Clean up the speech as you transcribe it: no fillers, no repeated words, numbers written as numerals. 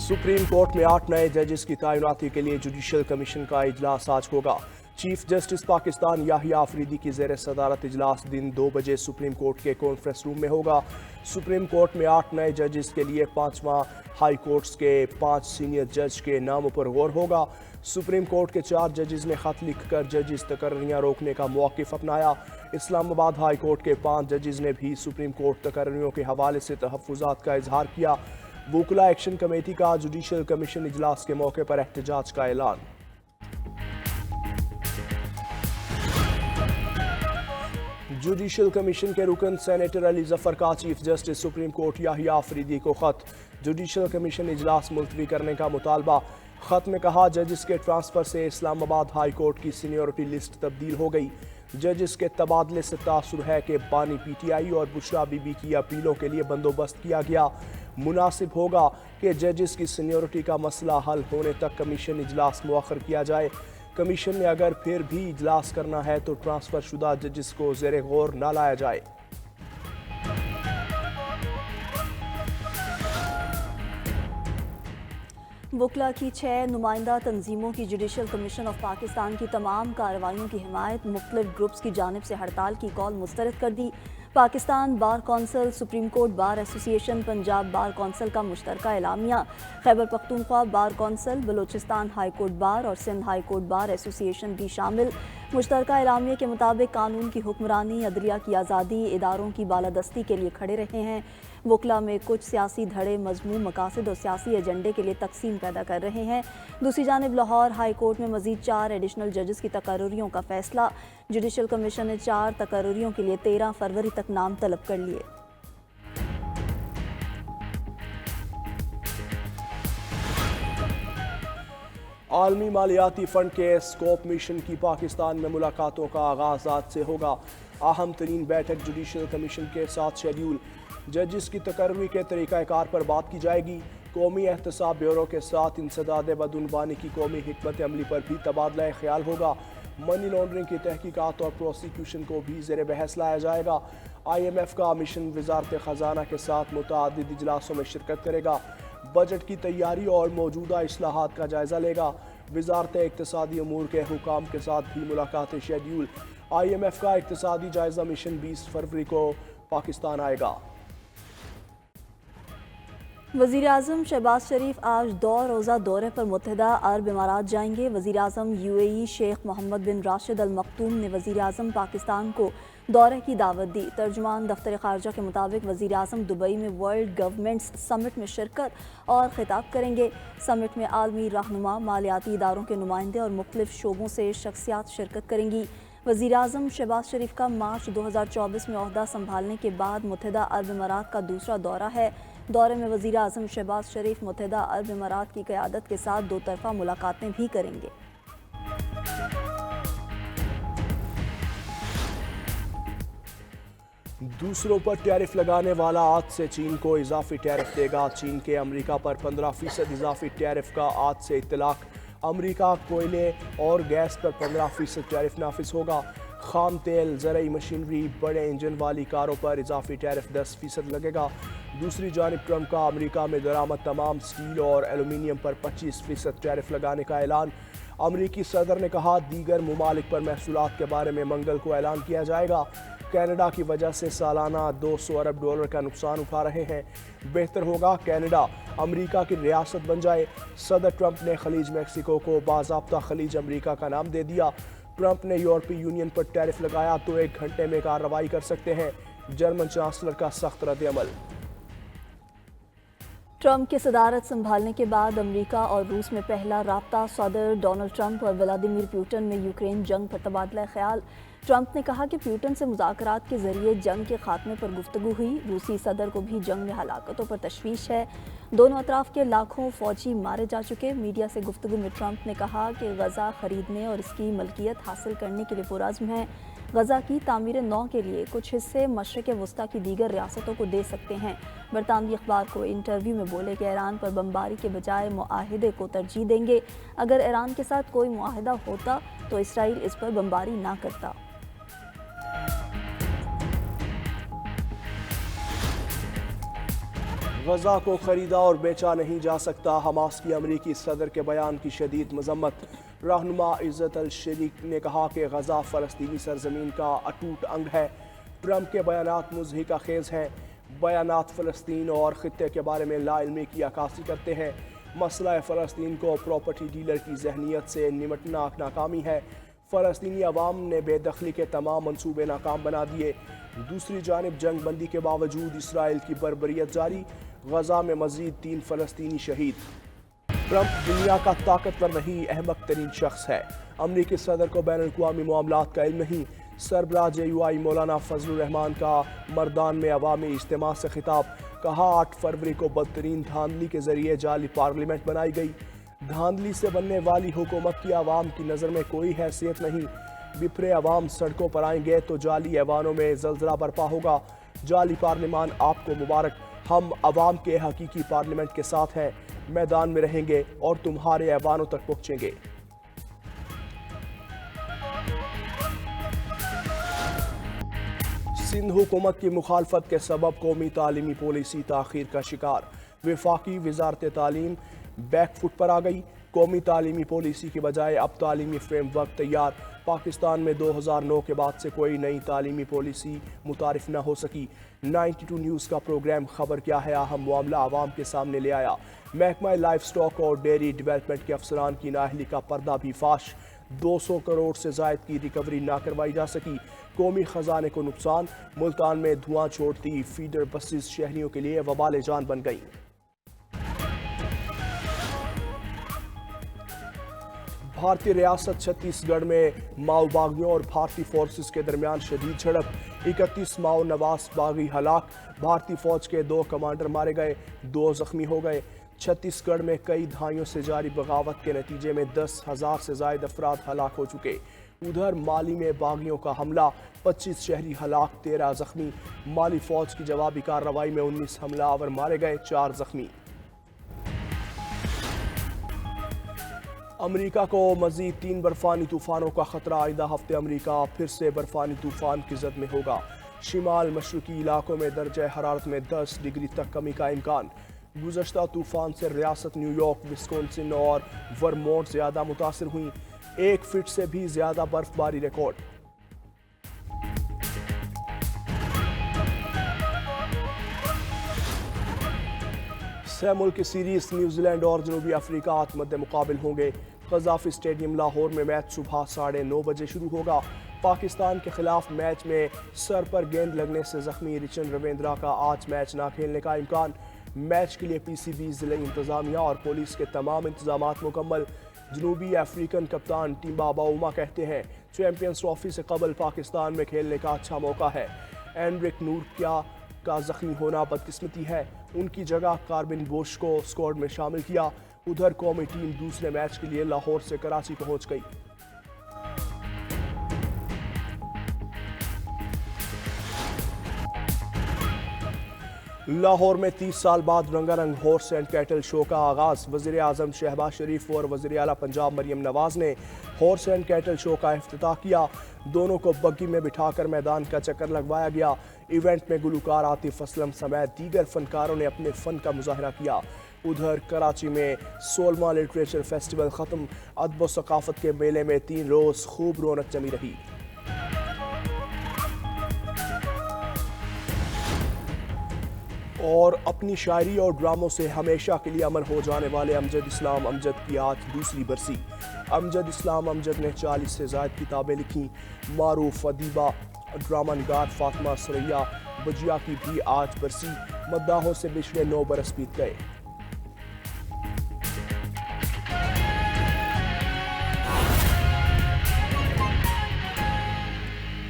Supreme court में 8 नए जजेस की तैनाती के लिए जुडिशल कमीशन का इजलास आज होगा। चीफ जस्टिस पाकिस्तान याहिया अफरीदी की ज़ेर सदारत इजलास दिन 2 बजे सुप्रीम कोर्ट के कॉन्फ्रेंस रूम में होगा। सुप्रीम कोर्ट में 8 नए जजेस के लिए 5वां हाई कोर्ट्स के 5 सीनियर जज के नामों पर गौर होगा। सुप्रीम कोर्ट के 4 जजेस ने खत लिखकर जजेस तकर्रियां रोकने का मौक़िफ़ अपनाया। इस्लामाबाद हाई कोर्ट के 5 जजेस ने भी सुप्रीम कोर्ट तकर्रियों के हवाले से तहफ़्फ़ुज़ात का इजहार किया। वुकला एक्शन कमेटी का जुडिशल कमीशन इजलास के मौके पर एहतजाज का ऐलान। जुडिशल कमीशन के रुकन सेनेटर अली जफर का chief justice supreme court Yahya Afridi को खत। जुडिशल कमीशन इजलास मुलतवी करने का मुतालबा। खत में कहा, जजेस के ट्रांसफर से इस्लामाबाद हाई कोर्ट की सीनियरिटी लिस्ट तब्दील हो गई। जजेस के तबादले से तासुर है कि बानी पीटीआई और बुशरा बीबी की अपीलों के लिए बंदोबस्त किया गया। मुनासिब होगा कि जजेस की सीनियरिटी का मसला हल होने तक कमीशन इजलास मुअख्खर किया जाए। कमीशन ने अगर फिर भी इजलास करना है तो ट्रांसफर शुदा जजेस को ज़ेरे गौर न लाया जाए। वुकला की 6 नुमाइंदा तंजीमों की जुडिशल कमीशन ऑफ पाकिस्तान की तमाम कार्रवाइयों की हिमायत मुख्तलिफ ग्रुप्स की जानिब से हड़ताल की कॉल मुस्तरद कर दी। Pakistan bar council, supreme court bar association, Punjab bar council का मुश्तरका एलामिया, Khyber Pakhtunkhwa bar council, Balochistan high court bar और Sindh high court bar association भी शामिल। मुश्तरका एलामिया के मुताबिक कानून की हुक्मरानी, अदलिया की आज़ादी, इदारों की बालादस्ती के लिए खड़े रहे हैं। वुकला में कुछ सियासी धड़े मजमूम मकासद और सियासी एजेंडे के लिए तकसीम पैदा कर रहे हैं। दूसरी जानिब लाहौर हाई कोर्ट में मजीद 4 एडिशनल जजेस की तकर्रियों का फैसला। जुडिशल कमीशन ने 4 तकर्रियों के लिए 13 फरवरी तक नाम तलब कर लिए। आलमी मालियाती फंड के स्कोप मिशन की पाकिस्तान में मुलाकातों का आगाज आज से होगा। अहम तरीन बैठक जुडिशल कमीशन के साथ शेड्यूल। जजेस की तकर्री के तरीक़ाकार पर बात की जाएगी। कौमी एहतसाब ब्यूरो के साथ इंसदाद बदउनवानी की कौमी हिकमत अमली पर भी तबादला ख्याल होगा। मनी लॉन्ड्रिंग की तहकीकात और प्रोसिक्यूशन को भी ज़ेर बहस लाया जाएगा। IMF का मिशन वजारत ख़जाना के साथ मुतअद्दिद इजलासों में शिरकत करेगा। बजट की तैयारी और मौजूदा इस्लाहात का जायज़ा लेगा। वजारत इक़्तिसादी अमूर के हुकाम के साथ भी मुलाकातें शेड्यूल। IMF का इक़्तिसादी जायज़ा मिशन 20 फरवरी को पाकिस्तान आएगा। वज़ीर आज़म शहबाज शरीफ आज 2 रोज़ा दौरे पर मुत्तहिदा अरब इमारात जाएंगे। वज़ीर आज़म UAE शेख मोहम्मद बिन राशिद अल मखतूम ने वज़ीर आज़म पाकिस्तान को दौरे की दावत दी। तर्जुमान दफ्तर ख़ारजा के मुताबिक वज़ीर आज़म दुबई में वर्ल्ड गवर्नमेंट्स समिट में शिरकत और खिताब करेंगे। समिट में आलमी रहनुमा, मालियाती इदारों के नुमाइंदे और मुख्तलिफ शोबों से शख्सियात शिरकत करेंगी। वज़ीर आज़म शहबाज शरीफ का मार्च 2024 में ओहदा संभालने के बाद मुत्तहिदा अरब इमारात का दूसरा दौरा है। दौरे में वज़ीर आज़म शहबाज शरीफ मुत्तहिदा अरब इमारात की क़यादत के साथ 2 तरफ़ा मुलाकातें भी करेंगे। दूसरों पर टैरिफ लगाने वाला आज से चीन को इजाफी टैरिफ देगा। चीन के अमेरिका पर 15% इजाफी टैरिफ का आज से इत्तलाक। अमेरिका कोयले और गैस पर 15% टैरिफ नाफिज होगा। खाम तेल, ज़रई मशीनरी, बड़े इंजन वाली कारों पर इजाफी टैरिफ 10% लगेगा। दूसरी जानिब ट्रंप का अमेरिका में दरामद तमाम स्टील और एलुमिनियम पर 25% टैरिफ लगाने का ऐलान। अमेरिकी सदर ने कहा, दीगर ममालिक पर महसूलात के बारे में मंगल को ऐलान किया जाएगा। कनाडा की वजह से सालाना $200 अरब का नुकसान उठा रहे हैं। बेहतर होगा कनाडा अमेरिका की रियासत बन जाए। सदर ट्रंप ने खलीज मैक्सिको को बाज़ाब्ता खलीज अमेरिका का नाम दे दिया। ट्रंप ने यूरोपीय यूनियन पर टैरिफ लगाया तो 1 घंटे में कार्रवाई कर सकते हैं। जर्मन चांसलर का सख्त रद्द-ए-अमल। ट्रंप के सदारत संभालने के बाद अमेरिका और रूस में पहला राब्ता। सदर डोनाल्ड ट्रंप और व्लादिमीर पुतिन में यूक्रेन जंग पर तबादला ख्याल। ट्रंप ने कहा कि पुतिन से मुज़ाकरात के जरिए जंग के खात्मे पर गुफ्तगू हुई। रूसी सदर को भी जंग में हलाकतों पर तशवीश है। दोनों अतराफ के लाखों फौजी मारे जा चुके। मीडिया से गुफ्तगू में ट्रंप ने कहा कि गजा खरीदने और इसकी मलकियत हासिल करने के लिए पुरअज़्म है। गजा की तामीर नौ के लिए कुछ हिस्से मशरिक़ वस्ता की दीगर रियासतों को दे सकते हैं। बरतानवी अखबार को इंटरव्यू में बोले कि ईरान पर बमबारी के बजाय मुआहिदे को तरजीह देंगे। अगर ईरान के साथ कोई मुआहिदा होता तो इसराइल इस पर बमबारी ना करता। غزہ کو خریدا اور بیچا نہیں جا سکتا، حماس کی امریکی صدر کے بیان کی شدید مذمت۔ رہنما عزت الشریق نے کہا کہ غزہ فلسطینی سرزمین کا اٹوٹ انگ ہے۔ ٹرمپ کے بیانات مضحکہ خیز ہیں۔ بیانات فلسطین اور خطے کے بارے میں لا علمی کی عکاسی کرتے ہیں۔ مسئلہ فلسطین کو پراپرٹی ڈیلر کی ذہنیت سے نمٹنا ناکامی ہے۔ فلسطینی عوام نے بے دخلی کے تمام منصوبے ناکام بنا دیے۔ دوسری جانب جنگ بندی کے باوجود اسرائیل کی بربریت جاری، غزہ میں مزید 3 فلسطینی شہید۔ ٹرمپ دنیا کا طاقتور نہیں، احمق ترین شخص ہے۔ امریکی صدر کو بین الاقوامی معاملات کا علم نہیں۔ سربراہ JUI مولانا فضل الرحمان کا مردان میں عوامی اجتماع سے خطاب، کہا 8 فروری کو بدترین دھاندلی کے ذریعے جعلی پارلیمنٹ بنائی گئی۔ دھاندلی سے بننے والی حکومت کی عوام کی نظر میں کوئی حیثیت نہیں۔ بپھرے عوام سڑکوں پر آئیں گے تو جعلی ایوانوں میں زلزلہ برپا ہوگا۔ جعلی پارلیمان آپ کو مبارک، ہم عوام کے حقیقی پارلیمنٹ کے ساتھ ہیں، میدان میں رہیں گے اور تمہارے ایوانوں تک پہنچیں گے۔ سندھ حکومت کی مخالفت کے سبب قومی تعلیمی پالیسی تاخیر کا شکار، وفاقی وزارت تعلیم بیک فٹ پر آ گئی۔ قومی تعلیمی پالیسی کی بجائے اب تعلیمی فریم ورک تیار۔ پاکستان میں 2009 کے بعد سے کوئی نئی تعلیمی پالیسی متعارف نہ ہو سکی۔ 92 نیوز کا پروگرام خبر کیا ہے اہم معاملہ عوام کے سامنے لے آیا۔ محکمہ لائف سٹاک اور ڈیری ڈیولپمنٹ کے افسران کی نااہلی کا پردہ بھی فاش۔ 200 کروڑ سے زائد کی ریکوری نہ کروائی جا سکی، قومی خزانے کو نقصان۔ ملتان میں دھواں چھوڑتی فیڈر بسز شہریوں کے لیے وبال جان بن گئیں۔ بھارتی ریاست چھتیس گڑھ میں ماؤ باغیوں اور بھارتی فورسز کے درمیان شدید جھڑپ، 31 ماؤ نواز باغی ہلاک، بھارتی فوج کے 2 کمانڈر مارے گئے، 2 زخمی ہو گئے۔ چھتیس گڑھ میں کئی دہائیوں سے جاری بغاوت کے نتیجے میں 10,000 سے زائد افراد ہلاک ہو چکے۔ ادھر مالی میں باغیوں کا حملہ، 25 شہری ہلاک، 13 زخمی۔ مالی فوج کی جوابی کارروائی میں 19 حملہ آور مارے گئے، 4 زخمی۔ امریکہ کو مزید 3 برفانی طوفانوں کا خطرہ، آئندہ ہفتے امریکہ پھر سے برفانی طوفان کی زد میں ہوگا۔ شمال مشرقی علاقوں میں درجہ حرارت میں 10 ڈگری تک کمی کا امکان۔ گزشتہ طوفان سے ریاست نیو یارک، وسکونسن اور ورمونٹ زیادہ متاثر ہوئیں، 1 فٹ سے بھی زیادہ برف باری ریکارڈ۔ سہ ملکی سیریز نیوزی لینڈ اور جنوبی افریقہ مد مقابل ہوں گے۔ قذافی اسٹیڈیم لاہور میں میچ صبح 9:30 بجے شروع ہوگا۔ پاکستان کے خلاف میچ میں سر پر گیند لگنے سے زخمی رچن رویندرا کا آج میچ نہ کھیلنے کا امکان۔ میچ کے لیے PCB ضلعی انتظامیہ اور پولیس کے تمام انتظامات مکمل۔ جنوبی افریقن کپتان ٹیمبا باؤما کہتے ہیں چیمپئنز ٹرافی سے قبل پاکستان میں کھیلنے کا اچھا موقع ہے۔ اینڈرک نورکیا کا زخمی ہونا بدقسمتی ہے، ان کی جگہ کاربن بوش کو اسکواڈ میں شامل کیا۔ ادھر قومی ٹیم دوسرے میچ کے لیے لاہور سے کراچی پہنچ گئی۔ لاہور میں 30 سال بعد رنگا رنگ ہارس اینڈ کیٹل شو کا آغاز، وزیر اعظم شہباز شریف اور وزیر اعلیٰ پنجاب مریم نواز نے ہارس اینڈ کیٹل شو کا افتتاح کیا۔ دونوں کو بگی میں بٹھا کر میدان کا چکر لگوایا گیا۔ ایونٹ میں گلوکار عاطف اسلم سمیت دیگر فنکاروں نے اپنے فن کا مظاہرہ کیا۔ ادھر کراچی میں 16واں لٹریچر فیسٹیول ختم، ادب و ثقافت کے میلے میں 3 روز خوب رونق جمی رہی۔ اور اپنی شاعری اور ڈراموں سے ہمیشہ کے لیے امر ہو جانے والے امجد اسلام امجد کی آج دوسری برسی۔ امجد اسلام امجد نے 40 سے زائد کتابیں لکھیں۔ معروف ادیبہ ڈرامہ نگار فاطمہ ثریا بجیا کی بھی آج برسی، مداحوں سے بچھڑے 9 برس بیت گئے۔